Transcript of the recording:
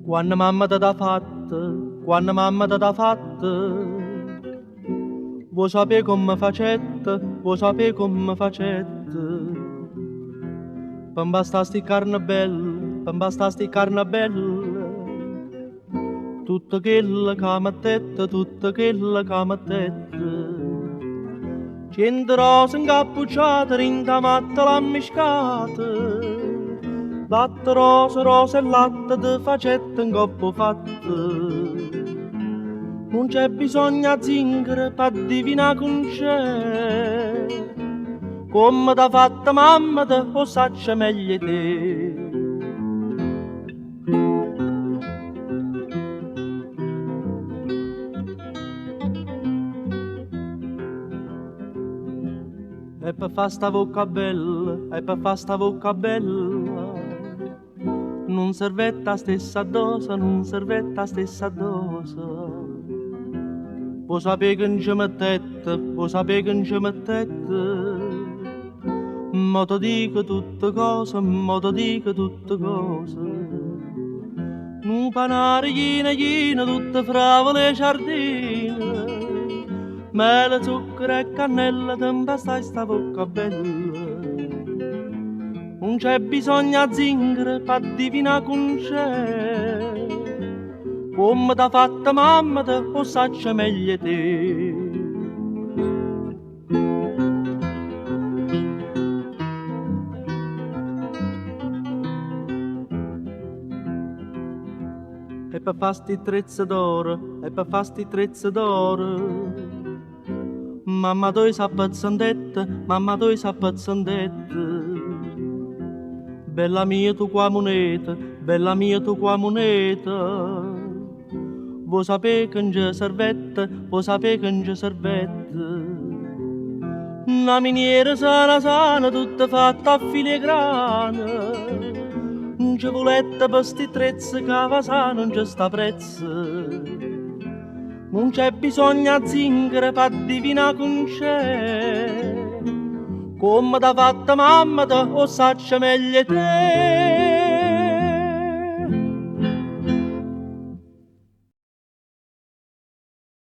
Quando mamma t'ha fatta, quando mamma t'ha fatta, vuoi sapere come facette, vuoi sapere come facette. Per basta sti carne belle, per basta sti carne belle, tutto quello che mettette, tutto quello che mettette. 100 rose incappucciate, rintamatte l'ammiscate, latte rose, rose e latte di facette in coppo fatte. Non c'è bisogno a zingare per divinare con c'è, come t'ha fatta mamma te lo saccia meglio te. E per fa sta bocca bella, e per fa sta bocca bella, non servetta stessa dose, non servetta stessa dose. Vuoi sapere che non ci mettette, vuoi sapere che non ci mettette, ma ti dico tutte cose, ma ti dico tutte cose. Un panare china, tutte frave le giardine, mele, zucchero e cannella, te impastai sta bocca bella. Non c'è bisogno a zingare per divinare con c'è, come t'ha fatta mamma te lo saccia meglio te. E per fasti trezze d'oro, e per fasti trezze d'oro, mamma tu sa pezzandette, mamma tu sa pezzandette. Bella mia tu qua moneta, bella mia tu qua moneta, vuoi sapere che non c'è servette, vuoi sapere che non c'è servette. Una miniera sana sana, tutta fatta a filigrana, non ci volette per sti trezzi che va sana, non c'è sta prezzo. Non c'è bisogno a zingare per divinare con c'è, come t'ha fatta mamma te lo saccia meglio te.